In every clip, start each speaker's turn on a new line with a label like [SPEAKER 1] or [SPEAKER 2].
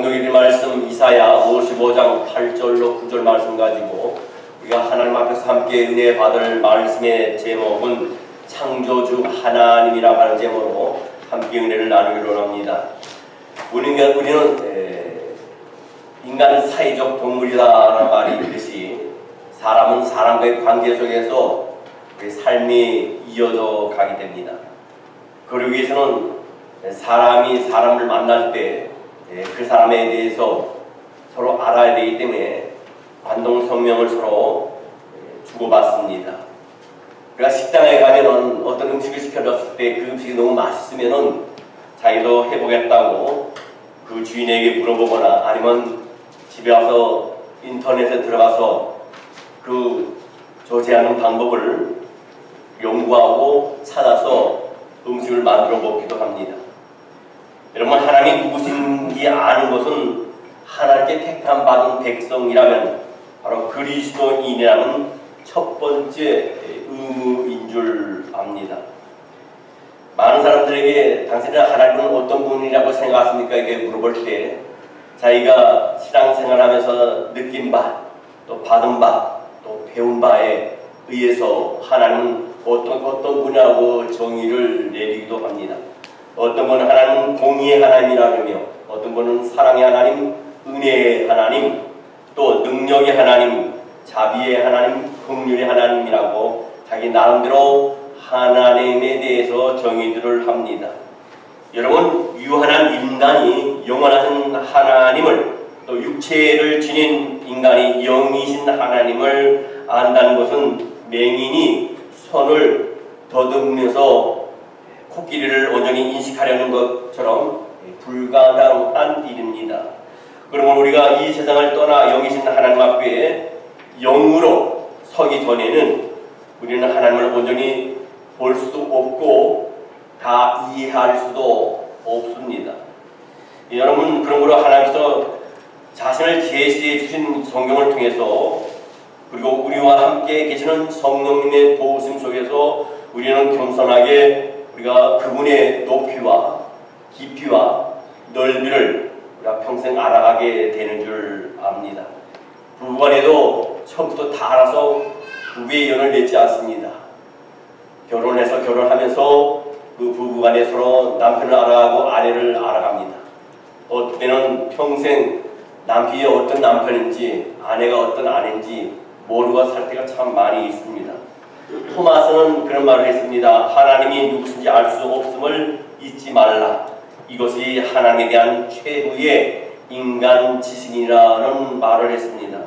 [SPEAKER 1] 공동의 말씀 이사야 55장 8절로 9절 말씀 가지고 우리가 하나님 앞에서 함께 은혜 받을 말씀의 제목은 창조주 하나님이라고 하는 제목으로 함께 은혜를 나누기로 합니다. 우리는 인간은 사회적 동물이다라는 말이 있듯이 사람은 사람과의 관계 속에서 삶이 이어져 가게 됩니다. 그러기 위해서는 사람이 사람을 만날 때 그 사람에 대해서 서로 알아야 되기 때문에 관동성명을 서로 주고받습니다. 우리가 식당에 가면은 어떤 음식을 시켜줬을 때 그 음식이 너무 맛있으면은 자기도 해보겠다고 그 주인에게 물어보거나 아니면 집에 와서 인터넷에 들어가서 그 조제하는 방법을 연구하고 찾아서 음식을 만들어 먹기도 합니다. 여러분, 하나님이 누구신지 아는 것은 하나님께 택함 받은 백성이라면 바로 그리스도인이라는 첫 번째 의무인 줄 압니다. 많은 사람들에게 당신은 하나님은 어떤 분이라고 생각하십니까? 이렇게 물어볼 때 자기가 신앙생활하면서 느낀 바, 또 받은 바, 또 배운 바에 의해서 하나님은 어떤 분이라고 정의를 내리기도 합니다. 어떤 분은 하나님은 공의의 하나님이라며, 어떤 분은 사랑의 하나님, 은혜의 하나님, 또 능력의 하나님, 자비의 하나님, 긍휼의 하나님이라고 자기 나름대로 하나님에 대해서 정의들을 합니다. 여러분, 유한한 인간이 영원하신 하나님을, 또 육체를 지닌 인간이 영이신 하나님을 안다는 것은 맹인이 손을 더듬으면서 코끼리를 온전히 인식하려는 것처럼 불가능한 일입니다. 그러면 우리가 이 세상을 떠나 영이신 하나님 앞에 영으로 서기 전에는 우리는 하나님을 온전히 볼 수도 없고 다 이해할 수도 없습니다. 여러분, 그러므로 하나님께서 자신을 계시해 주신 성경을 통해서 그리고 우리와 함께 계시는 성령님의 도우심 속에서 우리는 겸손하게 우리가 그분의 높이와 깊이와 넓이를 우리가 평생 알아가게 되는 줄 압니다. 부부간에도 처음부터 다 알아서 부부의 연을 맺지 않습니다. 결혼해서 결혼하면서 그 부부간에 서로 남편을 알아가고 아내를 알아갑니다. 어떤 때는 평생 남편이 어떤 남편인지 아내가 어떤 아내인지 모르고 살 때가 참 많이 있습니다. 토마스는 그런 말을 했습니다. 하나님이 누구신지 알 수 없음을 잊지 말라. 이것이 하나님에 대한 최후의 인간 지식이라는 말을 했습니다.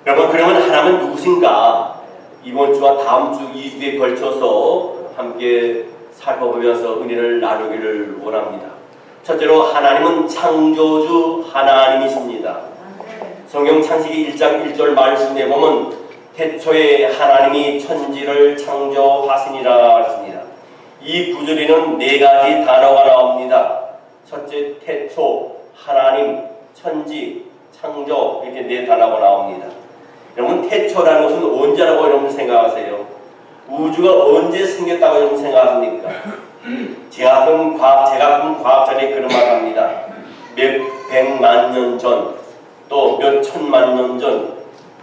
[SPEAKER 1] 여러분, 그러면 하나님은 누구신가? 이번 주와 다음 주 2주에 걸쳐서 함께 살펴보면서 은혜를 나누기를 원합니다. 첫째로 하나님은 창조주 하나님이십니다. 성경 창세기 1장 1절 말씀에 보면 태초에 하나님이 천지를 창조하시니라 했습니다. 이 구절에는 네 가지 단어가 나옵니다. 첫째, 태초, 하나님, 천지, 창조, 이렇게 네 단어가 나옵니다. 여러분, 태초라는 것은 언제라고 여러분 생각하세요? 우주가 언제 생겼다고 여러분 생각하십니까? 제가 본 과학자들이 그런 말 합니다. 몇 백만 년 전, 또 몇 천만 년 전,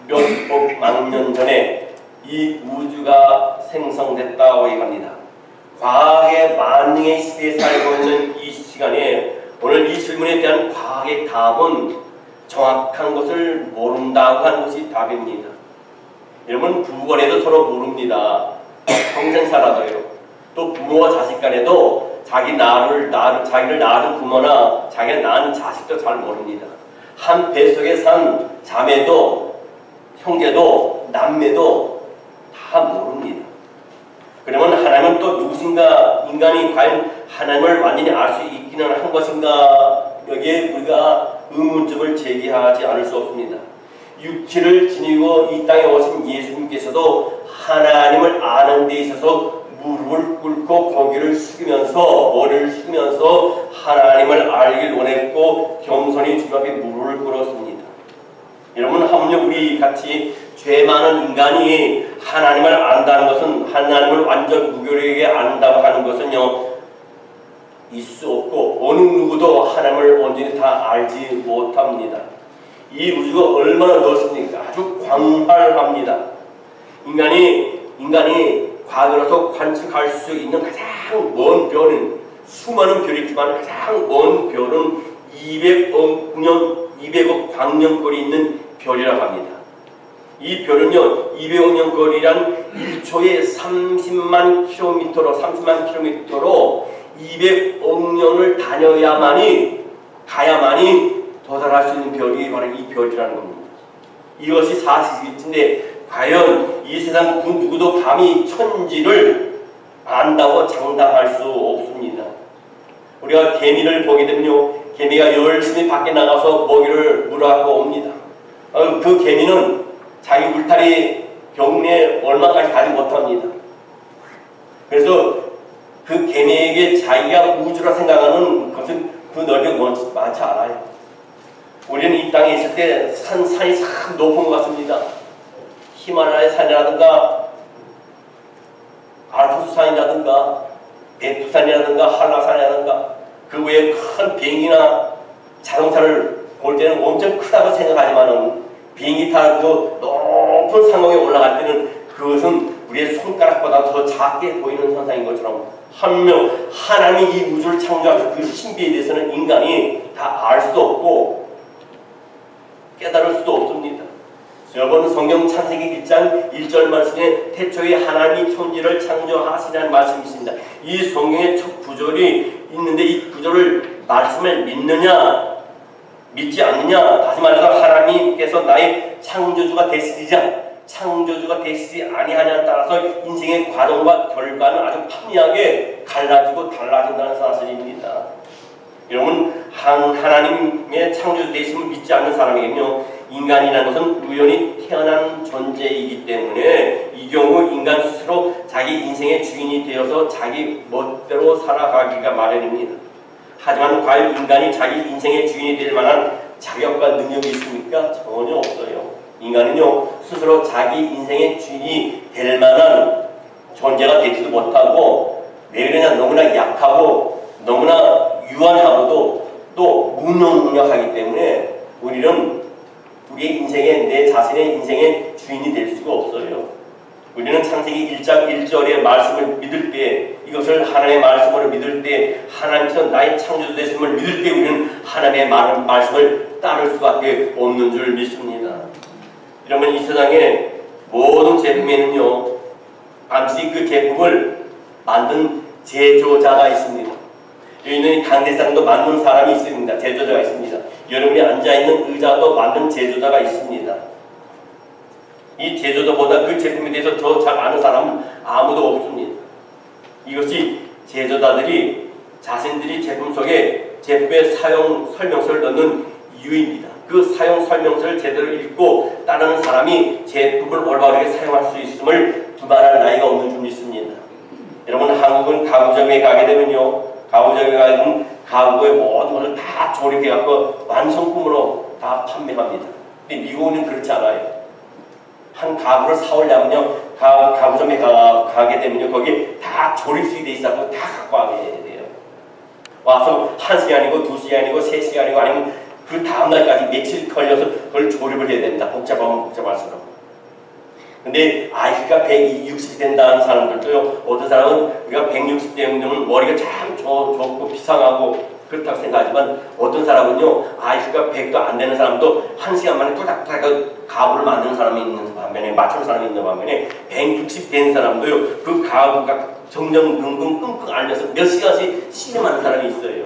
[SPEAKER 1] 몇억만 년 전에 이 우주가 생성됐다고 얘기합니다. 과학의 만능의 시대에 살고 있는 이 시간에 오늘 이 질문에 대한 과학의 답은 정확한 것을 모른다고 하는 것이 답입니다. 여러분, 부부간에도 서로 모릅니다. 평생 살아도요. 또 부모와 자식 간에도 자기를 낳은 부모나 자기가 낳은 자식도 잘 모릅니다. 한 뱃속에 산 자매도 형제도 남매도 다 모릅니다. 그러면 하나님은 또 누구신가? 인간이 과연 하나님을 완전히 알 수 있기는 한 것인가? 여기에 우리가 의문점을 제기하지 않을 수 없습니다. 육체를 지니고 이 땅에 오신 예수님께서도 하나님을 아는 데 있어서 무릎을 꿇고 고개를 숙이면서 머리를 숙이면서 하나님을 알길 원했고 겸손히 주 앞에 무릎을 꿇었습니다. 여러분, 하물며 우리 같이 죄 많은 인간이 하나님을 안다는 것은, 하나님을 완전 무교리하게 안다고 하는 것은요, 있을 수 없고 어느 누구도 하나님을 온전히 다 알지 못합니다. 이 우주가 얼마나 넓습니까? 아주 광활합니다. 인간이 과거로서 관측할 수 있는 가장 먼 별은 수많은 별이 있지만 가장 먼 별은 200억 광년거리 있는 별이라고 합니다. 이 별은요 200억 년거리란 1초에 30만 킬로미터로 200억 년을 가야만이 도달할 수 있는 별이 바로 이 별이라는 겁니다. 이것이 사실인데 과연 이 세상 그 누구도 감히 천지를 안다고 장담할 수 없습니다. 우리가 개미를 보게 되면요 개미가 열심히 밖에 나가서 먹이를 물어갖고 옵니다. 그 개미는 자기 울타리 경내에 얼마까지 가지 못합니다. 그래서 그 개미에게 자기가 우주라 생각하는 것은 그 넓이가 많지 않아요. 우리는 이 땅에 있을 때 산이 참 높은 것 같습니다. 히말라야 산이라든가 알프스 산이라든가 베투산이라든가 한라산이라든가 그 외에 큰 비행기나 자동차를 볼 때는 엄청 크다고 생각하지만은 비행기 타고 높은 상공에 올라갈 때는 그것은 우리의 손가락보다 더 작게 보이는 현상인 것처럼 하나님이 이 우주를 창조하신 그 신비에 대해서는 인간이 다 알 수도 없고 깨달을 수도 없습니다. 여러분 성경 창세기 1장 1절 말씀에 태초에 하나님이 천지를 창조하시라는 말씀이 있습니다. 이 성경의 첫 구절이 있는데 이 구절을 말씀을 믿느냐 믿지 않느냐, 다시 말해서 하나님께서 나의 창조주가 되시지 아니하냐에 따라서 인생의 과정과 결과는 아주 판이하게 갈라지고 달라진다는 사실입니다. 여러분 하나님의 창조주 되심을 믿지 않는 사람에게는요 인간이라는 것은 우연히 태어난 존재이기 때문에 이 경우 인간 스스로 자기 인생의 주인이 되어서 자기 멋대로 살아가기가 마련입니다. 하지만 과연 인간이 자기 인생의 주인이 될 만한 자격과 능력이 있습니까? 전혀 없어요. 인간은요 스스로 자기 인생의 주인이 될 만한 존재가 되지도 못하고 왜 그러냐 너무나 약하고 너무나 유한하고도 또 무능력하기 때문에 우리는 우리의 인생에 내 자신의 인생의 주인이 될 수가 없어요. 우리는 창세기 1장 1절의 말씀을 믿을 때 이것을 하나님의 말씀으로 믿을 때 하나님께서 나의 창조주 되심을 믿을 때 우리는 하나님의 말씀을 따를 수밖에 없는 줄 믿습니다. 여러분 이 세상에 모든 제품에는요 반드시 그 제품을 만든 제조자가 있습니다. 여기 있는 강대상도 만든 사람이 있습니다. 제조자가 있습니다. 여러분이 앉아있는 의자도 만든 제조자가 있습니다. 이 제조자보다 그 제품에 대해서 더 잘 아는 사람은 아무도 없습니다. 이것이 제조자들이 자신들이 제품 속에 제품의 사용 설명서를 넣는 이유입니다. 그 사용 설명서를 제대로 읽고 따르는 사람이 제품을 올바르게 사용할 수 있음을 두말할 나위가 없는 줄 믿습니다. 여러분 한국은 가구점에 가게 되면요 가구점에 가게 되면 가구의 모든 것을 다 조립해갖고 완성품으로 다 판매합니다. 근데 미국은 그렇지 않아요. 한 가구를 사오려면요 가구점에 가게 되면요 거기 다 조립식이 돼 있어서 다 갖고 와야 돼요. 와서 1시간이고 2시간이고 3시간이고 아니면 그 다음날까지 며칠 걸려서 그걸 조립을 해야 됩니다. 복잡하면 복잡할수록. 근데 IQ가 160 된다는 사람들도요 어떤 사람은 우리가 160 되면 머리가 참 좋고 비상하고 그렇다고 생각하지만 어떤 사람은요 IQ가 100도 안 되는 사람도 1시간 만에 뚜닥뚜닥 가구를 만드는 사람이 있는 반면에 맞추는 사람이 있는 반면에 160 된 사람도요 그 가구가 정정긍긍 끙끙 앓면서 몇 시간씩 씨름하는 사람이 있어요.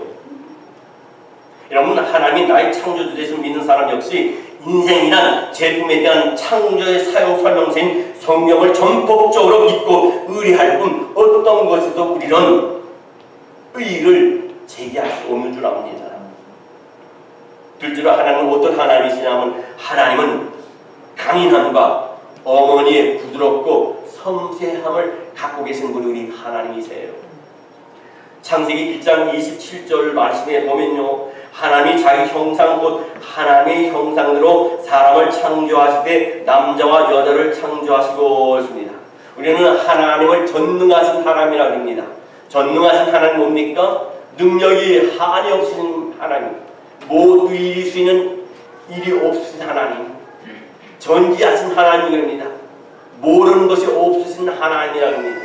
[SPEAKER 1] 여러분 하나님이 나의 창조주 되심을 믿는 사람 역시 인생이란 제품에 대한 창조의 사용 설명서인 성경을 전폭적으로 믿고 의뢰할 뿐 어떤 것에도 우리는 의의를 제기할 수 없는 줄 압니다. 둘째로 하나님은 어떤 하나님이시냐면 하나님은 강인함과 어머니의 부드럽고 섬세함을 갖고 계신 분이 우리 하나님이세요. 창세기 1장 27절 말씀에 보면요 하나님이 자기 형상 곧 하나님의 형상으로 사람을 창조하실 때 남자와 여자를 창조하시고 있습니다. 우리는 하나님을 전능하신 하나님이라고 합니다. 전능하신 하나님 뭡니까? 능력이 한이 없으신 하나님, 모두 이길 수 있는 일이 없으신 하나님, 전지하신 하나님입니다. 모르는 것이 없으신 하나님이랍니다.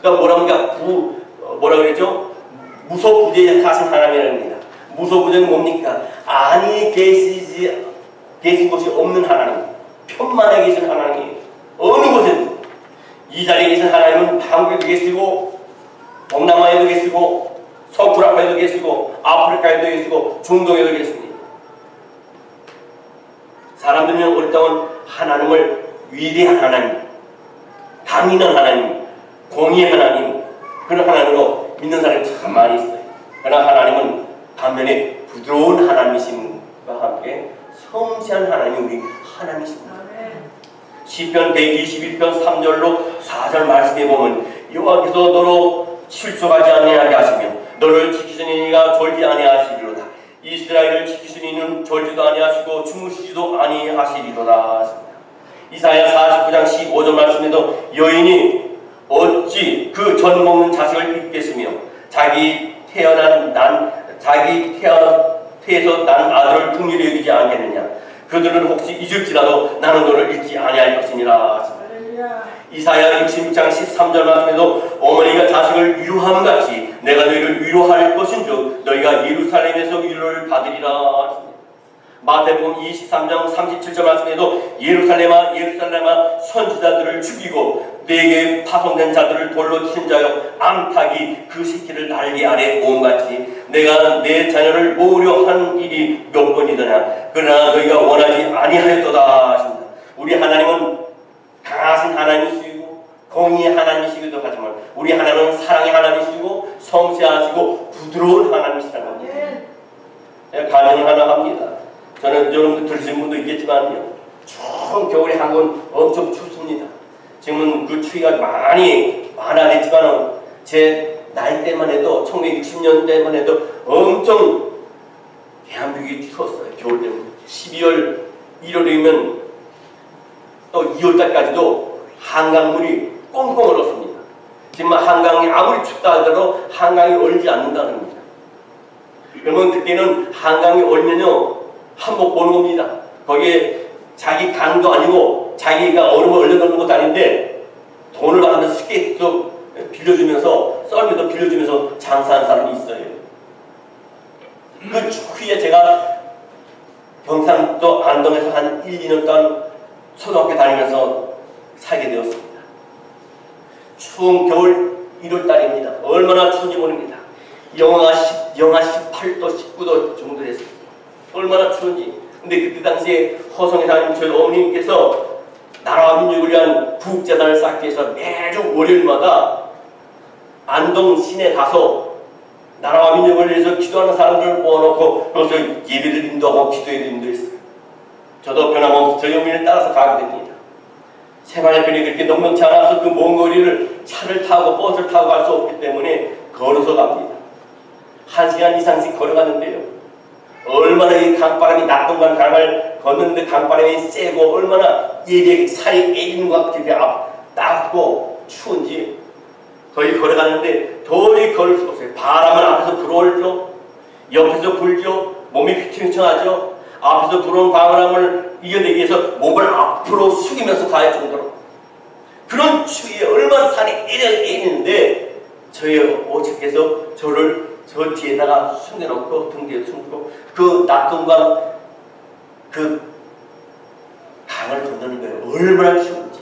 [SPEAKER 1] 그러니까 뭐라 그러죠? 무소부재하신 하나님이랍니다. 무소부재는 뭡니까? 아니 계신 곳이 없는 하나님, 편만에 계신 하나님, 어느 곳에도. 이 자리에 계신 하나님은 한국에도 계시고 동남아에도 계시고 서구라파에도 계시고 아프리카에도 계시고 중동에도 계십니다. 사람들은 오랫동안 하나님을 위대한 하나님, 강인한 하나님, 공의의 하나님, 그런 하나님으로 믿는 사람이 참 많이 있어요. 그러나 하나님은 반면에 부드러운 하나님이심과 함께 섬세한 하나님, 우리 하나님이십니다. 시편 121편 3절로 4절 말씀에 보면 여호와께서 너로 실족하지 아니하게 하시며 너를 지키시는 이가 졸지 아니하시리로다. 이스라엘을 지키시는 이는 졸지도 아니하시고 주무시지도 아니하시리로다. 이사야 49장 15절 말씀에도 여인이 어찌 그 젖 먹는 자식을 잊겠으며 자기 태어서 난 아들을 긍휼히 여기지 않겠느냐. 그들은 혹시 잊을지라도 나는 너를 잊지 아니할 것이니라. 이사야 66장 13절 말씀에도 어머니가 자식을 위로함 같이 내가 너희를 위로할 것인즉 너희가 예루살렘에서 위로를 받으리라. 마태복음 23장 37절 말씀에도 예루살렘아 예루살렘아 선지자들을 죽이고 내게 파송된 자들을 돌로 친 자여 암탉이 그 새끼를 날개 아래 모음같이 내가 내 자녀를 모으려 한 일이 몇 번이더냐. 그러나 너희가 원하지 아니하였도다 하십니다. 우리 하나님은 강하신 하나님이시고 공의의 하나님이시기도 하지만 우리 하나님은 사랑의 하나님이시고 섬세하시고 부드러운 하나님이시라는 겁니다. 제가 가정을 하나 합니다. 저는 여러분들 들으신 분도 있겠지만요, 추운 겨울에 한국은 엄청 춥습니다. 지금은 그 추위가 많이 완화됐지만 제 나이 때만 해도 1960년대만 해도 엄청 대한민국이 추웠어요. 겨울 때문에 12월 1월이면 또 2월달까지도 한강물이 꽁꽁 얼었습니다. 지금 한강이 아무리 춥다 하더라도 한강이 얼지 않는다는 겁니다. 그러면 그때는 한강이 얼면요 한복 보는 겁니다. 거기에 자기 강도 아니고 자기가 얼음을 얼려놓는 것도 아닌데 돈을 받으면서 쉽게 또 빌려주면서 썰매도 빌려주면서 장사하는 사람이 있어요. 그 추위에 제가 경상도 안동에서 한 1, 2년 동안 초등학교 다니면서 살게 되었습니다. 추운 겨울 1월달입니다. 얼마나 추운지 모릅니다. 영하 18도, 19도 정도 됐습니다. 얼마나 추운지. 근데 그때 당시에 허성에 사는 저희 어머님께서 나라와 민족을 위한 부국재단을 쌓기 위해서 매주 월요일마다 안동 시내 가서 나라와 민족을 위해서 기도하는 사람들을 모아놓고 거기서 예배를 인도하고 기도회를 인도했어요. 저도 변함없이 저희 어머니를 따라서 가게 됩니다. 생활편이 그렇게 넉넉지 않아서 그 먼 거리를 차를 타고 버스를 타고 갈 수 없기 때문에 걸어서 갑니다. 1시간 이상씩 걸어가는데요. 얼마나 이 강바람이 낙동강 강을 걷는데 강바람이 세고 얼마나 예리하게 살이 애리는 것 같이 따갑고 추운지 거의 걸어가는데 도저히 걸을 수 없어요. 바람은 앞에서 불어올죠. 옆에서 불죠. 몸이 휘청휘청하죠. 앞에서 불어온 바람을 이겨내기 위해서 몸을 앞으로 숙이면서 가야 정도로 그런 추위에 얼마나 살이 애리는데 저희 어머니께서 저를 저 뒤에다가 숨겨놓고 등 뒤에 숨기고 그 낙동강 그 강을 건너는 거예요. 얼마나 추운지.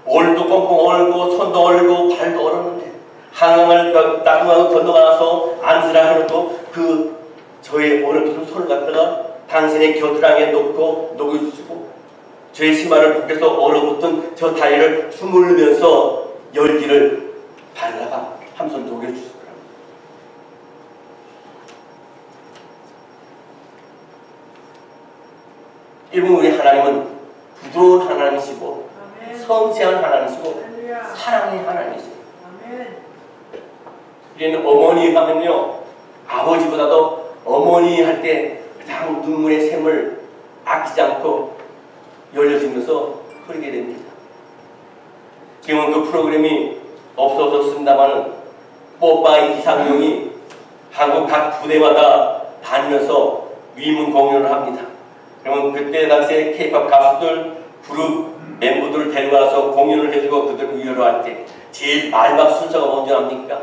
[SPEAKER 1] 얼도 꽁꽁 얼고 손도 얼고 발도 얼었는데 한강을 낙동강을 건너가 나서 앉으라 해놓고 그 저의 얼어붙은 손을 갖다가 당신의 겨드랑이에 놓고 녹여주시고 저의 신발을 벗겨서 얼어붙은 저 다리를 주물르면서 열기를 발라가 한 손 녹여주시고 여러분, 우리 하나님은 부드러운 하나님이시고 섬세한 하나님이시고 사랑의 하나님이시고 우리는 어머니 하면요 아버지보다도 어머니 할 때 가장 눈물의 샘을 아끼지 않고 열려주면서 흐르게 됩니다. 지금은 그 프로그램이 없어졌습니다만 뽀빠이 이상용이 한국 각 부대마다 다니면서 위문 공연을 합니다. 그러면 그때 당시에 K-pop 가수들 그룹 멤버들을 데려가서 공연을 해주고 그들을 위로할 때 제일 마지막 순서가 뭔지 압니까?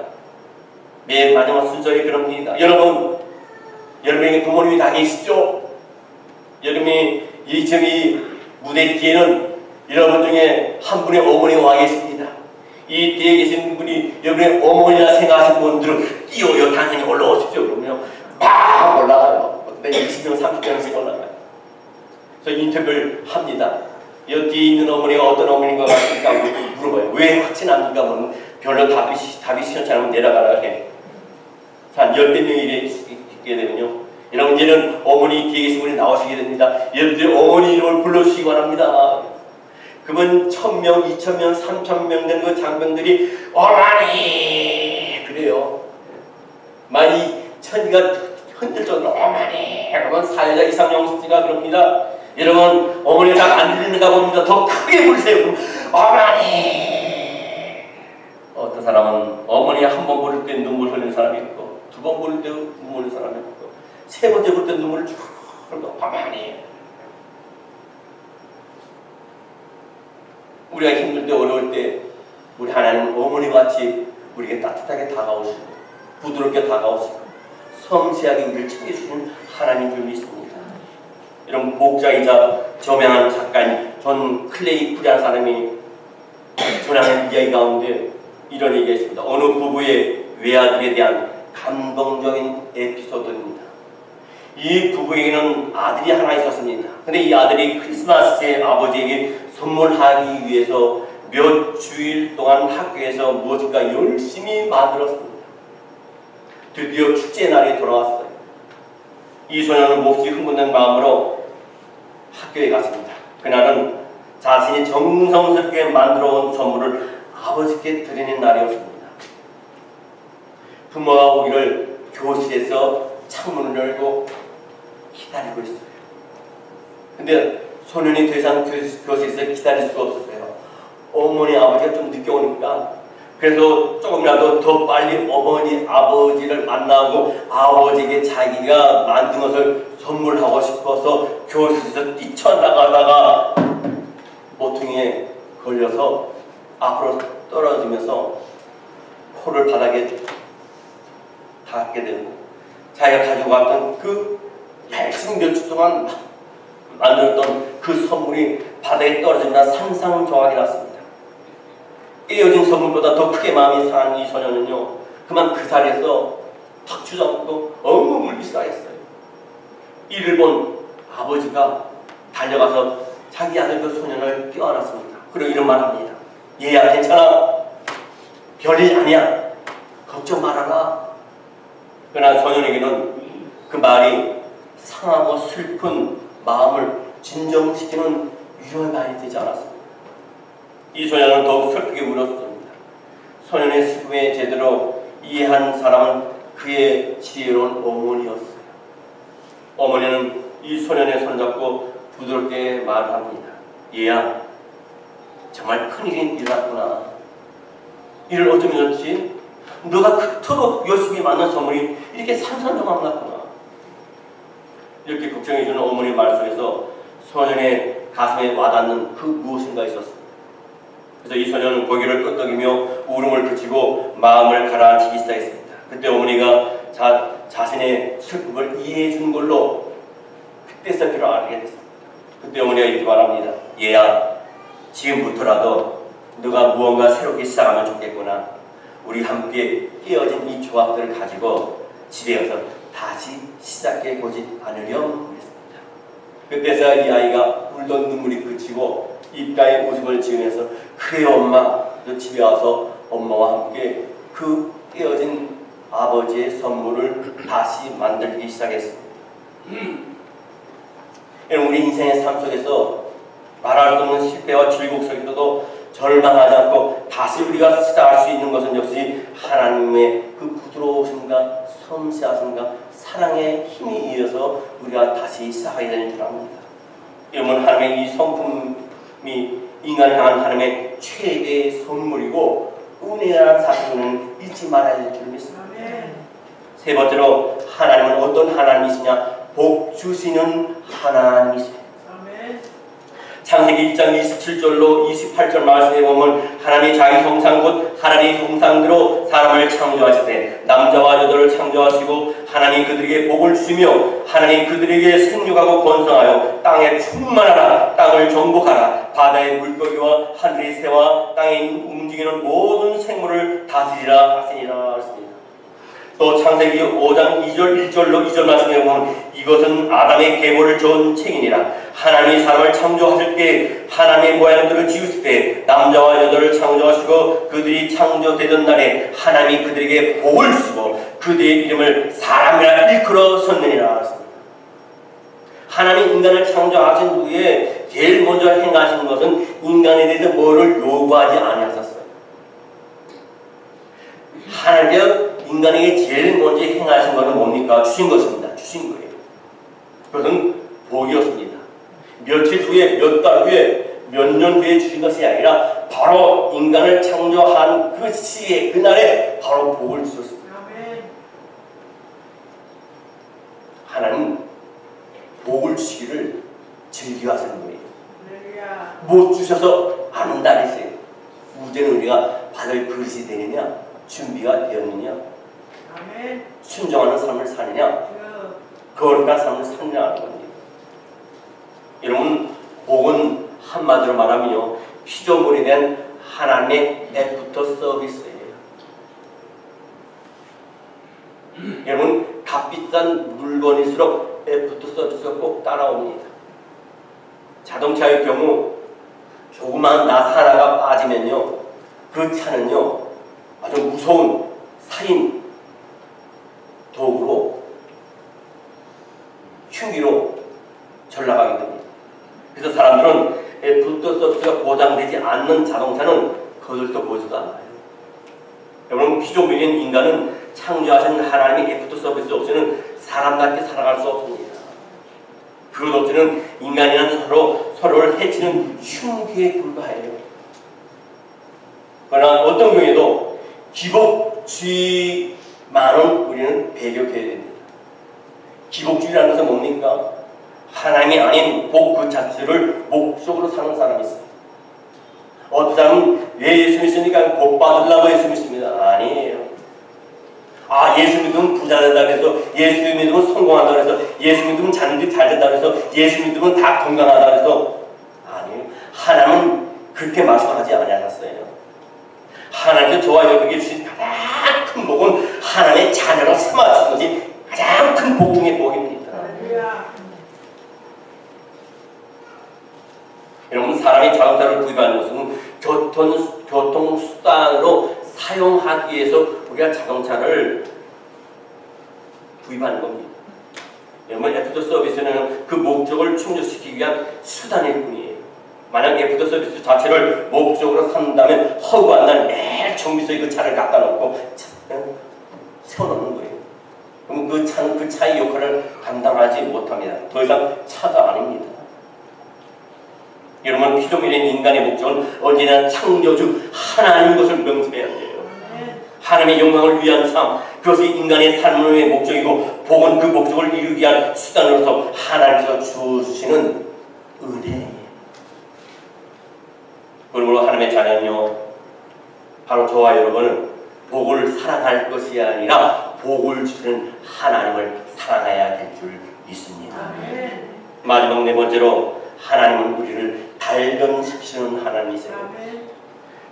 [SPEAKER 1] 맨 마지막 순서에 그럽니다. 여러분에게 부모님이 다 계시죠? 여러분이 저기 무대 뒤에는 여러분 중에 한 분의 어머니가 와 계십니다. 이 뒤에 계신 분이 여러분의 어머니라 생각하시는 분들은 뛰어요. 당연히 올라오십시오. 그러면 막 올라가요. 어떤 20명, 30명씩 올라가요. 그래서 인터뷰를 합니다. 이 뒤에 있는 어머니가 어떤 어머니인 것 같습니까? 물어봐요. 왜 확신합니까? 뭐 별로 답이 시원치 않으면 내려가라 해. 한 10몇 명이 있게 되면요. 여러분 이제는 어머니 뒤에 계신 분이 나오시게 됩니다. 여러분들 어머니 이름을 불러주시기 바랍니다. 그러면 1000명, 2000명, 3000명 되는 그 장병들이 어머니 그래요. 많이 천지가 흔들 정도로 어머니 그러면 사회자 이상용 씨가 그럽니다. 여러분 어머니가 잘 안 들리는가 봅니다. 더 크게 부르세요. 어머니. 어떤 사람은 어머니 한 번 부를 때 눈물 흘리는 사람이 있고 두 번 부를 때 눈물 흘리는 사람이 있고 세 번째 부를 때 눈물을 쭉 흘리고 어머니. 우리가 힘들 때 어려울 때 우리 하나님은 어머니같이 우리에게 따뜻하게 다가오시고 부드럽게 다가오시고 섬세하게 우리를 챙겨주시는 하나님 줄 믿습니다. 이런 목자이자 저명한 작가인 존 클레이프라는 사람이 전하는 이야기 가운데 이런 얘기가 있습니다. 어느 부부의 외아들에 대한 감동적인 에피소드입니다. 이 부부에게는 아들이 하나 있었습니다. 근데 이 아들이 크리스마스에 아버지에게 선물하기 위해서 몇 주일 동안 학교에서 무엇인가 열심히 만들었습니다. 드디어 축제 날이 돌아왔어요. 이 소녀는 몹시 흥분된 마음으로 학교에 갔습니다. 그날은 자신이 정성스럽게 만들어온 선물을 아버지께 드리는 날이었습니다. 부모가 오기를 교실에서 창문을 열고 기다리고 있어요. 근데 소년이 더 이상 교실에서 기다릴 수가 없었어요. 어머니 아버지가 좀 늦게 오니까 그래서 조금이라도 더 빨리 어머니 아버지를 만나고 아버지에게 자기가 만든 것을 선물하고 싶어서 교실에서 뛰쳐나가다가 모퉁이에 걸려서 앞으로 떨어지면서 코를 바닥에 닿게 되고 자기가 가지고 갔던 그 열심히 몇 주 동안 만들었던 그 선물이 바닥에 떨어지나 상상조각이 났습니다. 깨어진 선물보다 더 크게 마음이 상한 이 소녀는요, 그만 그 자리에서 탁 주저앉고 엉엉 울기 시작했어요. 이를 본 아버지가 달려가서 자기 아들 그 소년을 껴안았습니다. 그리고 이런 말 합니다. 얘야 괜찮아. 별일 아니야. 걱정 말아라. 그러나 소년에게는 그 말이 상하고 슬픈 마음을 진정시키는 위로의 말이 되지 않았습니다. 이 소년은 더욱 슬프게 울었습니다. 소년의 슬픔에 제대로 이해한 사람은 그의 지혜로운 어머니였어요. 어머니는 이 소년의 손잡고 부드럽게 말합니다. 얘야, 정말 큰일이 일어났구나. 이를 어쩌면 좋지? 너가 그토록 열심히 만든 선물이 이렇게 산산조각 났구나. 이렇게 걱정해주는 어머니의 말 속에서 소년의 가슴에 와닿는 그 무엇인가 있었습니다. 그래서 이 소년은 고개를 끄덕이며 울음을 그치고 마음을 가라앉히기 시작했습니다. 그때 어머니가 자신의 슬픔을 이해해 준 걸로 그때서 그를 알게 됐습니다. 그때 어머니가 이렇게 말합니다. 얘야, 지금부터라도 너가 무언가 새롭게 시작하면 좋겠구나. 우리 함께 깨어진 이 조각들을 가지고 집에 가서 다시 시작해보지 않으렴 그랬습니다. 그때서 이 아이가 울던 눈물이 그치고 입가에 웃음을 지으면서 그래 엄마, 너 집에 와서 엄마와 함께 그 깨어진 아버지의 선물을 다시 만들기 시작했습니다. 우리 인생의 삶 속에서 말할 수 없는 실패와 즐거움 속에서도 절망하지 않고 다시 우리가 시작할 수 있는 것은 역시 하나님의 그 부드러우심과 섬세하심과 사랑의 힘이 이어서 우리가 다시 시작하게 되는 줄 압니다. 여러분, 하나님의 이 성품이 인간을 향한 하나님의 최대의 선물이고 은혜라는 사실은 잊지 말아야 될 줄 믿습니다. 세 번째로 하나님은 어떤 하나님이시냐? 복 주시는 하나님이십니다. 창세기 1장 27절로 28절 말씀에 보면 하나님이 자기 형상 곧 하나님의 형상대로 사람을 창조하시되 남자와 여자를 창조하시고 하나님이 그들에게 복을 주시며 하나님이 그들에게 생육하고 번성하여 땅에 충만하라 땅을 정복하라 바다의 물고기와 하늘의 새와 땅에 움직이는 모든 생물을 다스리라 하시니라 했습니다. 또 창세기 5장 2절 1절로 2절 말씀에 보면 이것은 아담의 계보를 저은 책이니라. 하나님이 사람을 창조하실 때 하나님의 모양대로 지으실 때 남자와 여자를 창조하시고 그들이 창조되던 날에 하나님이 그들에게 복을 주시고 그들의 이름을 사람이라 일컬어 섰느니라. 하나님이 인간을 창조하신 후에 제일 먼저 행하신 것은 인간에 대해서 뭐를 요구하지 않으셨어요. 하나님께서 인간에게 제일 먼저 행하신 것은 뭡니까? 주신 것입니다. 주신 거예요. 그것은 복이었습니다. 며칠 후에, 몇 달 후에, 몇 년 후에 주신 것이 아니라 바로 인간을 창조한 그 시에, 그날에 바로 복을 주셨습니다. 하나님 복을 주시기를 즐겨하시는 거예요. 못 주셔서 안 다니세요. 우제는 우리가 받을 그릇이 되느냐? 준비가 되었느냐? 순종하는 삶을 사느냐? 거룩한 삶을 사느냐는 겁니다. 여러분, 복은 한마디로 말하면요, 피조물에 대한 하나님의 애프터 서비스예요. 여러분, 값비싼 물건일수록 애프터 서비스가 꼭 따라옵니다. 자동차의 경우 조그만 나사 하나가 빠지면요, 그 차는요 아주 무서운 살인 도구로 흉기로 전락하게 됩니다. 그래서 사람들은 애프터 서비스가 보장되지 않는 자동차는 거들떠 보지도 않아요. 여러분, 피조물인 인간은 창조하신 하나님의 애프터 서비스 없이는 사람답게 살아갈 수 없습니다. 그것 없이는 인간이란 서로를 해치는 흉기에 불과해요. 그러나 어떤 경우에도 기복주의만은 우리는 배격해야 됩니다. 기복주의라는 것은 뭡니까? 하나님이 아닌 복 그 자체를 목적으로 사는 사람이 있어요. 어떤 사람은 왜 예수 믿습니까? 복 받으려고 예수 믿습니다. 아니에요. 예수 믿으면 부자 된다고 해서, 예수 믿으면 성공한다고 해서, 예수 믿으면 자녀들이 잘 된다고 해서, 예수 믿으면 다 건강하다고 해서, 아니에요. 하나님은 그렇게 말씀하지 아니하셨어요. 하나님께서 저와 여러분에게 주신 가장 큰 복은 하나님의 자녀로 삼아주신 것이 가장 큰 복 중의 복입니다. 여러분, 사람이 자동차를 구입하는 것은 교통수단으로 사용하기 위해서 우리가 자동차를 구입하는 겁니다. 여러분, 애프터 서비스는 그 목적을 충족시키기 위한 수단일 뿐이에요. 만약 애프터 서비스 자체를 목적으로 삼는다면 허구한 날 매일 정비소에 그 차를 갖다 놓고 세워놓는 거예요. 그럼 그 차는 그 차의 역할을 감당하지 못합니다. 더 이상 차가 아닙니다. 여러분, 피조물인 인간의 목적은 언제나 창조주 하나님 것을 명심해야 돼요. 하나님의 영광을 위한 삶, 그것이 인간의 삶의 목적이고, 복은 그 목적을 이루기 위한 수단으로서 하나님께서 주시는 은혜예요. 그러므로 하나님의 자녀는요, 바로 저와 여러분은 복을 사랑할 것이 아니라 복을 주시는 하나님을 사랑해야 될 줄 믿습니다. 마지막 네 번째로, 하나님은 우리를 단련시키시는 하나님이세요.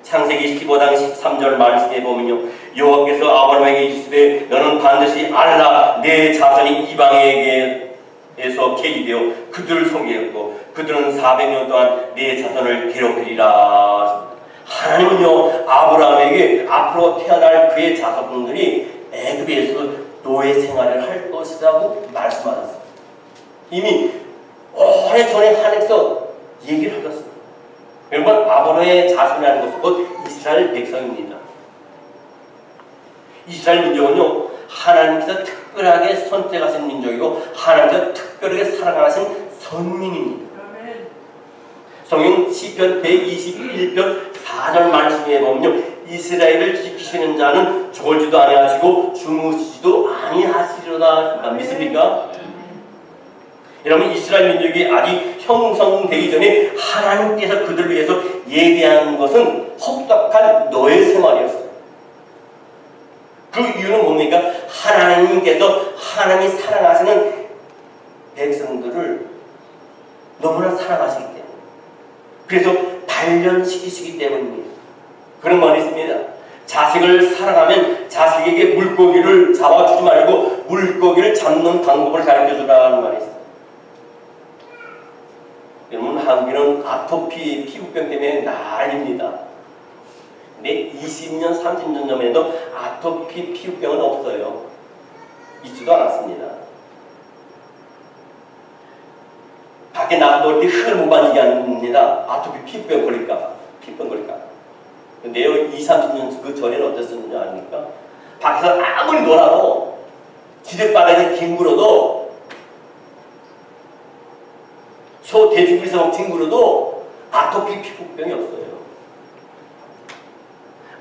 [SPEAKER 1] 창세기 15장 13절 말씀에 보면요, 여호와께서 아브라함에게 이르시되 너는 반드시 알라 내 자손이 이방에게서 계기되어 그들을 섬기겠고 그들은 400년 동안 내 자손을 괴롭히리라. 하나님은요, 아브라함에게 앞으로 태어날 그의 자손분들이 애굽에서 노예 생활을 할 것이라고 말씀하셨어요. 이미 오래전에 하나님께서 얘기를 하셨습니다. 여러분, 아브라함의 자손이라는 것은 곧 이스라엘 백성입니다. 이스라엘 민족은요, 하나님께서 특별하게 선택하신 민족이고 하나님께서 특별하게 사랑하신 선민입니다. 성경 시편 121편 4절 말씀에 보면요, 이스라엘을 지키시는 자는 졸지도 아니하시고 주무시지도 아니하시리로다. 믿습니까? 여러분, 이스라엘 민족이 아직 형성되기 전에 하나님께서 그들을 위해서 예비한 것은 혹독한 노예 생활이었어요. 그 이유는 뭡니까? 하나님께서 하나님이 사랑하시는 백성들을 너무나 사랑하시기 때문에, 그래서 단련시키시기 때문입니다. 그런 말이 있습니다. 자식을 사랑하면 자식에게 물고기를 잡아주지 말고 물고기를 잡는 방법을 가르쳐주라는 말이 있어요. 여러분, 한국인은 아토피 피부병 때문에 난립니다. 근데 20년, 30년 전에도 아토피 피부병은 없어요. 있지도 않았습니다. 밖에 나가볼 때 흙을 못 만지게 합니다. 아토피 피부병 걸릴까봐. 피부병 걸릴까봐. 근데요, 20, 30년 그 전에는 어땠었는지 아닙니까? 밖에서 아무리 놀아도, 지렛바닥에 뒹굴어도, 소 돼지고기에서 뒹굴어도 아토피 피부병이 없어요.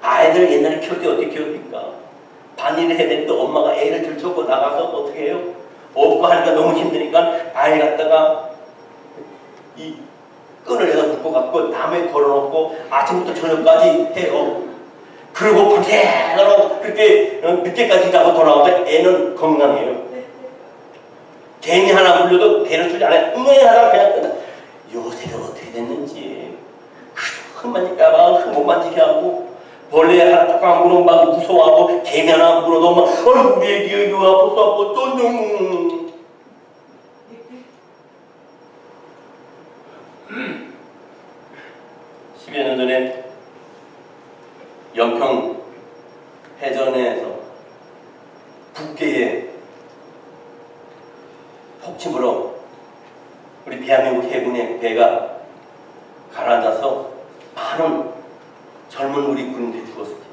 [SPEAKER 1] 아이들 옛날에 키울 때 어떻게 키웁니까? 반일을 해야 되는데 엄마가 애를 들쳐고 나가서 어떻게 해요? 업고 하니까 너무 힘드니까 아이 갖다가 이 끈을 여기다 묶어갖고 나무에 걸어놓고 아침부터 저녁까지 해요. 그리고 밤새도록 그렇게 늦게까지 자고 돌아오면 애는 건강해요. 개미 하나 물려도 배를 쓰지 않아요. 하다가 그냥 끝나. 요새는 어떻게 됐는지. 흙 만질까봐 흙 못 만지게 하고, 벌레 하나 조금 물으면 막 무서워하고, 개미 하나 물어도 막, 우리 애기 여기 아팠어, 또 10여 년 전에 연평 해전에서 북계에 폭침으로 우리 대한민국 해군의 배가 가라앉아서 많은 젊은 우리 군인들이 죽었습니다.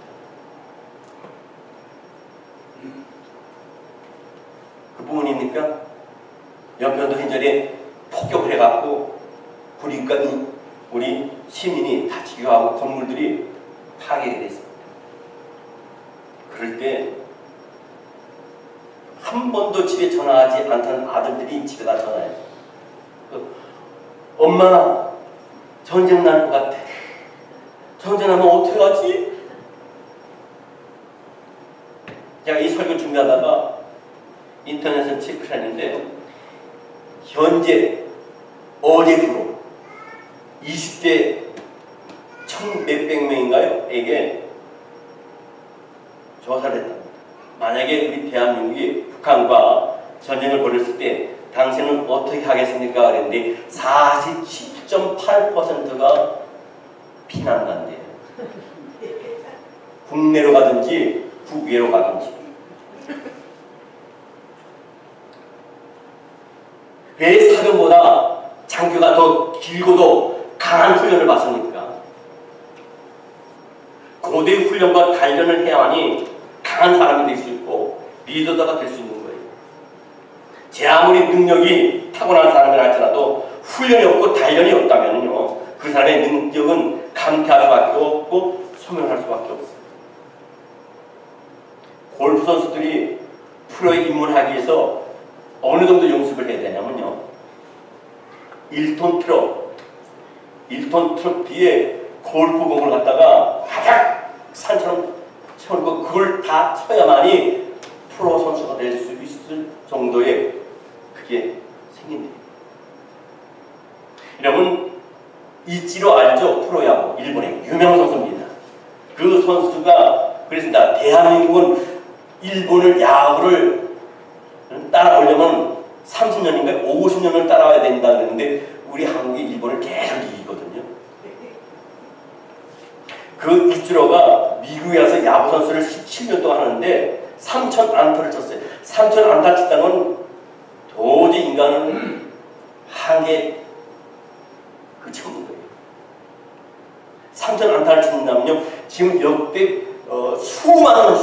[SPEAKER 1] 그 부분입니까? 연평도 해전에 폭격을 해갖고 우리 시민이 다치기도 하고 건물들이 파괴가 됐습니다. 그럴 때 한 번도 집에 전화하지 않던 아들들이 집에다 전화해요. 엄마, 전쟁 날 것 같아. 전쟁하면 어떻게 하지? 제가 이 설교 준비하다가 인터넷에 체크를 했는데, 현재 어제부로 20대 1,몇백 명인가요? 에게 조사를 했답니다. 만약에 우리 대한민국이 북한과 전쟁을 벌였을 때 당신은 어떻게 하겠습니까? 그랬는데 47.8%가 피난 간대요. 국내로 가든지 국외로 가든지. 왜 사병보다 장교가 더 길고도 강한 훈련을 받습니까? 고대 훈련과 단련을 해야만이 강한 사람이 될 수 있고 리더가 될 수 있는 거예요. 제 아무리 능력이 타고난 사람이라 할지라도 훈련이 없고 단련이 없다면요, 그 사람의 능력은 감퇴할 수밖에 없고 소멸할 수밖에 없어요. 골프 선수들이 프로에 입문하기 위해서 어느 정도 연습을 해야 되냐면요, 1톤 트럭 뒤에 골프공을 갖다가 바닥 산처럼 채우고 그걸 다 쳐야만이 프로 선수가 될 수 있을 정도의 그게 생긴대요. 여러분, 이치로 알죠? 프로야구 일본의 유명 선수입니다. 그 선수가 그랬습니다. 대한민국은 일본을 야구를 따라오려면 30년인가 50년을 따라와야 된다 그랬는데 우리 한국이 일본을 계속 이기거든요. 그 이치로가 미국에 와서 야구 선수를 17년 동안 하는데 3,000안타를 쳤어요. 3,000안타 쳤다는 건 도저히 인간은 한계 그쳐온 거예요. 3,000안타를 친다면요, 지금 역대 수만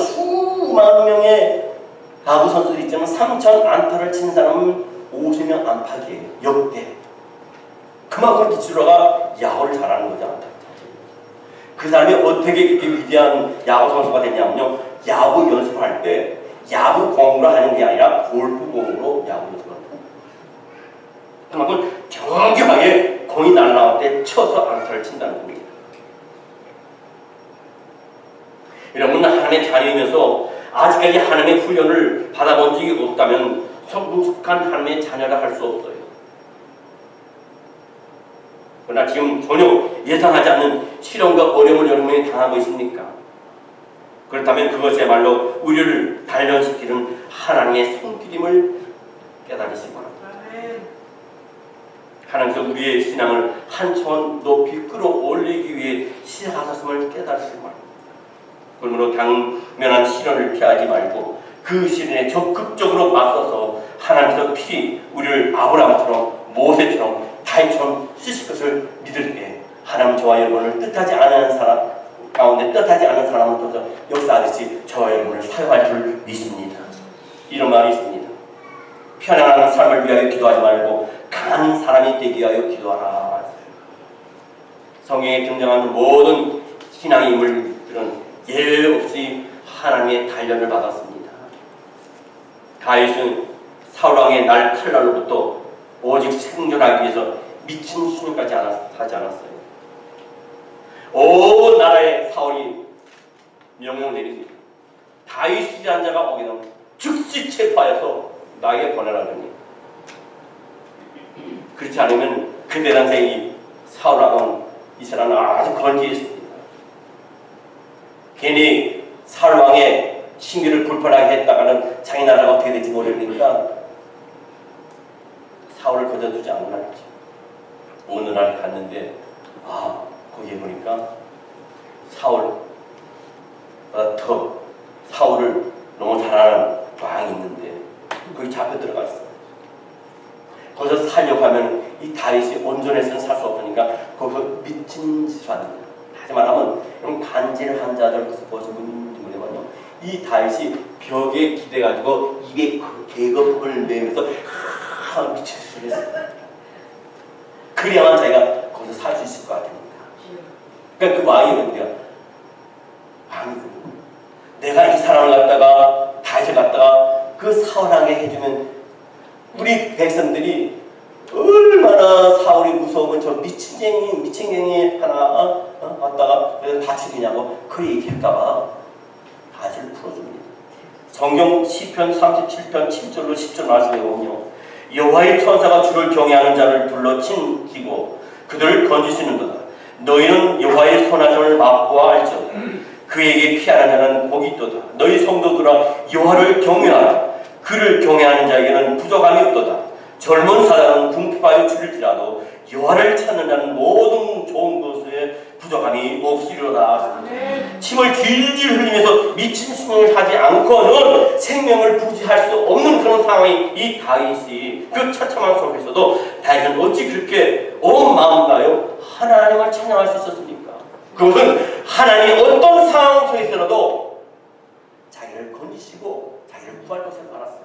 [SPEAKER 1] 명의 야구 선수들이 있지만 3,000안타를 친 사람은 50명 안팎이에요. 역대. 그 그만큼 기술가가 야구를 잘하는 거죠. 그 사람이 어떻게 그렇게 위대한 야구 선수가 됐냐면요. 야구 연습할 때 야구 공으로 하는 게 아니라 골프 공으로 야구 연습을 합니다. 그만큼 정확하게 공이 날아올 때 쳐서 안타를 친다는 겁니다. 여러분, 하나님의 자녀이면서 아직까지 하나님의 훈련을 받아본 적이 없다면 성숙한 하나님의 자녀라 할 수 없어요. 그러나 지금 전혀 예상하지 않는 시련과 어려움을 여러분이 당하고 있습니까? 그렇다면 그것이야말로 우리를 단련시키는 하나님의 손길임을 깨달으시기 바랍니다. 하나님께서 우리의 신앙을 한 차원 높이 끌어올리기 위해 시작하셨음을 깨달으시기 바랍니다. 그러므로 당면한 시련을 피하지 말고 그 시련에 적극적으로 맞서서 하나님께서 필히 우리를 아브라함처럼 모세처럼 다윗처럼 쓰실 것을 믿을 때 하나님 저와 여러분을 뜻하지 않은 사람 가운데 뜻하지 않은 사람을 통해서 역사하듯이 저와 여러분을 사용할 줄 믿습니다. 이런 말이 있습니다. 편안한 삶을 위하여 기도하지 말고 강한 사람이 되기 위하여 기도하라. 성경에 등장하는 모든 신앙의 인물들은 예외 없이 하나님의 단련을 받았습니다. 다윗은 사울왕의 날 칼날로부터 오직 생존하기 위해서 미친 수준까지 하지 않았어요. 온 나라의 사울이 명령을 내립니다. 다윗이라는 한 자가 오게 되면 즉시 체포하여서 나에게 보내라더니, 그렇지 않으면 그때 당시에 이 사울왕은 이스라엘은 아주 건기했습니다. 괜히 사울왕의 신기를 불편하게 했다가는 자기 나라가 어떻게 될지 모르니까 사울을 거둬두지 않는 날이죠. 어느 날 갔는데 거기에 보니까 사울보다 더 사울을 너무 잘하는 왕이 있는데 거기 잡혀 들어갔어요. 거기서 살려고 하면 이 다윗이 온전해서는 살 수 없으니까 거기서 미친 짓을 합니다. 다시 말하면 이런 간질 환자들 보시고 있는데만요, 이 다윗이 벽에 기대가지고 입에 계급을 내면서 미친 짓을 했어요. 그래야만 자기가 거기서 살 수 있을 것 같으니까. 그러니까 그 왕이 뭔데요? 내가 이 사람을 갖다가 다윗을 갖다가 그 사울왕에게 해주면 우리 백성들이 얼마나 사울이 무서우면 저 미친갱이 하나 왔다가 다치느냐고 그 얘기할까봐 다윗을 풀어줍니다. 성경 시편 37편 7절로 10절 말씀에 보면요, 여호와의 천사가 주를 경외하는 자를 둘러 친기고 그들을 건지시는도다. 너희는 여호와의 선하심을 맛보아 알지어다. 그에게 피하는 자는 복이 있도다. 너희 성도들아 여호와를 경외하라. 그를 경외하는 자에게는 부족함이 없도다. 젊은 사람은 궁핍하여 줄일지라도 여호와를 찾는 자는 모든 좋은 것에 부족함이 없으리로다. 침을 질질 흘리면서 미친 수행을 하지 않고는 생명을 부지할 수 없는 그런 상황이 이 다윗이 그 처참한 속에서도 다윗은 어찌 그렇게 온 마음으로 하나님을 찬양할 수 있었습니까? 그것은 하나님이 어떤 상황 속에서라도 자기를 건지시고 자기를 구할 것을 알았어요.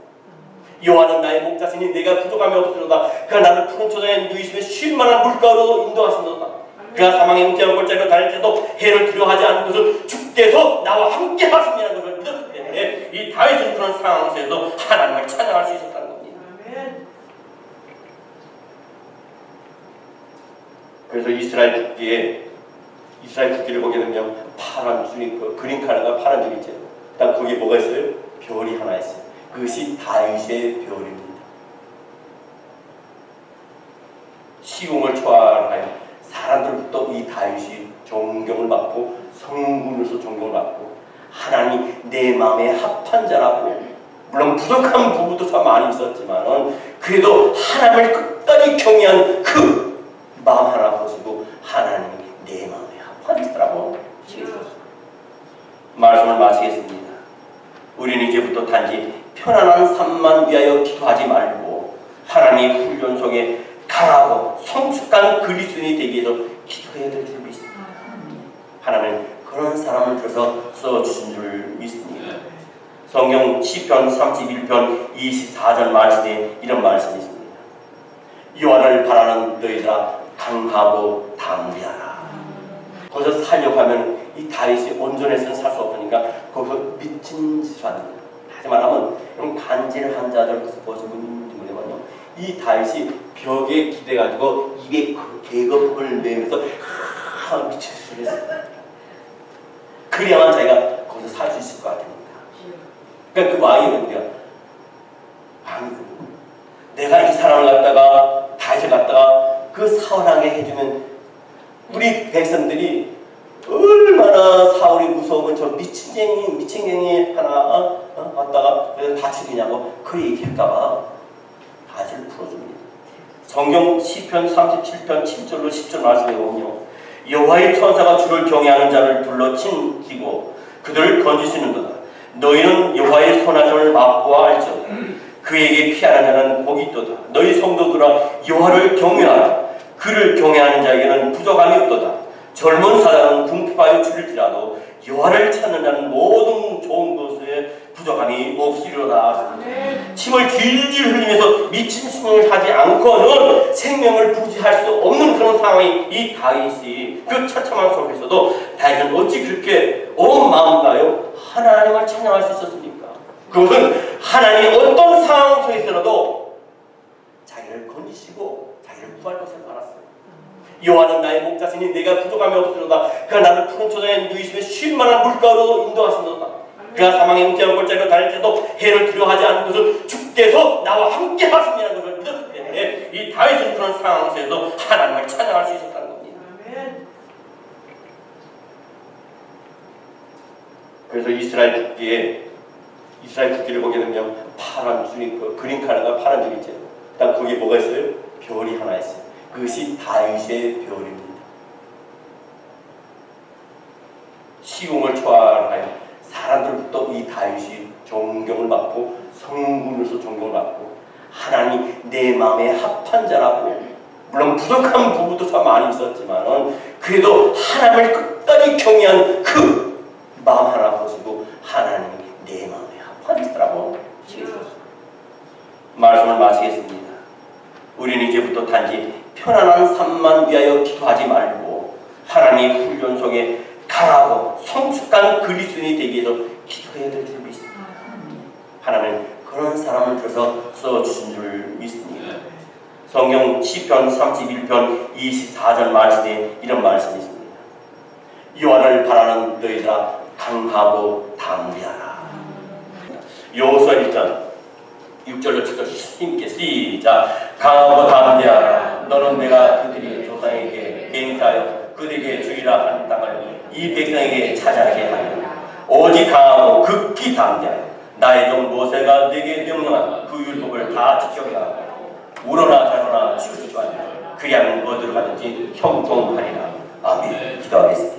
[SPEAKER 1] 여호와는 나의 목자시니 내가 부족함이 없으리로다. 그가 나를 푸른 초장에 누이시며 쉴만한 물가로 인도하시도다. 그가 사망의 음태한 골짜기로 다닐 때도 해를 두려워하지 않는 것은 주께서 나와 함께 하심이라는 것을 믿었기 때문에 이 다윗은 그런 상황 속에서 하나님을 찬양할 수 있었다는 겁니다. 그래서 이스라엘 국기를 보게 되면 파란 줄이 그린 컬러가 파란 줄이 있죠. 그다음 거기에 뭐가 있어요? 별이 하나 있어요. 그것이 다윗의 별입니다. 시공을 초월하여 사람들부터 이 다윗이 존경을 받고 성군으로서 존경을 받고 하나님 내 마음에 합한 자라고, 물론 부족한 부분도 참 많이 있었지만 그래도 하나님을 끝까지 경외한 그 마음 하나 보시고 하나님 내 마음에 합한 자라고 말씀을 마치겠습니다. 우리는 이제부터 단지 편안한 삶만 위하여 기도하지 말고 하나님의 훈련 속에 강하고 성숙한 그리스도인이 되기 위해서 기도해야 될 줄 믿습니다. 하나님은 그런 사람을 들어서 써주신 줄 믿습니다. 성경 시편 31편 24절 말씀에 이런 말씀이 있습니다. 여호와를 바라는 너희들아 강하고 담대하라. 거기서 살려고 하면 이 다윗이 온전해서는 살 수 없으니까 거기서 미친 짓을 하는 거예요. 다시 말하면 이런 간질한 자들 거기서 보시고 있는 분이면요, 이 다윗이 벽에 기대가지고 입에 계급을 내면서 미친 짓을 했어요. 그래야만 자기가 거기서 살 수 있을 것 같으니까. 그러니까 그 왕이 뭔데요? 내가 이 사람을 갖다가 다윗을 갖다가 그 사울하게 해주면 우리 백성들이 얼마나 사울이 무서우면 저 미친갱이 하나 왔다가 다치느냐고 그 얘기할까봐 다윗을 풀어줍니다. 성경 시편 37편 7절로 10절 말씀에 보면요, 여호와의 천사가 주를 경외하는 자를 둘러친 기고 그들을 건지시는도다. 너희는 여호와의 손아সম을 맛보아 알지어다. 그에게 피하는 자는 복이 있도다. 너희 성도들아 여호와를 경외하라. 그를 경외하는 자에게는 부족함이 없도다. 젊은 사람은 궁핍하여 줄일지라도 여호와를 찾는 자는 모든 좋은 것에 부족함이 없으리로다. 침을 질질 흘리면서 미친 신용을 하지 않고는 생명을 부지할 수 없는 그런 상황이 이 다윗이 그 처참한 속에서도 다윗은 어찌 그렇게 온 마음으로 하나님을 찬양할 수 있었습니까? 그것은 하나님이 어떤 상황 속에서라도 자기를 건지시고 자기를 구할 것을 알았어요. 여호와는 나의 목자시니 내가 부족함이 없으리로다. 그가 나를 푸른 초장에 누이시며 쉴만한 물가로 인도하시도다. 그가 사망의 음침한 골짜기로 다닐 때도 해를 두려워하지 않는 것은 주께서 나와 함께 하심이라는 것을 믿었기 때문에 이 다윗은 그런 상황 속에서 하나님을 찬양할 수 있었다는 겁니다. 그래서 이스라엘 국기를 보게 되면 파란 줄이 그린 컬러가 파란 줄이 있죠. 그다음 거기에 뭐가 있어요? 별이 하나 있어요. 그것이 다윗의 별입니다. 시공을 초월하여 사람들부터 이 다윗이 존경을 받고 성군으로서 존경을 받고 하나님 내 마음에 합한 자라고, 물론 부족한 부분도 참 많이 있었지만 그래도 하나님을 끝까지 경외한 그 마음 하나 보시고 하나님 내 마음에 합한 자라고 시켜주셨습니다. 말씀을 마치겠습니다. 우리는 이제부터 단지 편안한 삶만 위하여 기도하지 말고 하나님 훈련 속에 강하고 성숙한 그리스도인이 되기 위해서 기도해야 될 줄 믿습니다. 하나님 그런 사람을 들어서 써주신 줄 믿습니다. 성경 시편 31편 24절 말씀에 이런 말씀이 있습니다. 여호와를 바라는 너희들아 강하고 담대하라. 여호수아 1장 6절로 7절 힘있게 시작. 강하고 담대하라. 너는 내가 그들이 조상에게 맹세하여 그들에게 주리라 한 땅을 이 백성에게 차지하게 하리라. 오직 강하고 극히 담대하여 나의 종 모세가 네게 명령한 그 율법을 다 지켜야 하고 우러나 좌로나 치우치지 말라. 그리하면 어디로 가든지 형통하리라. 아멘. 기도하겠습니다.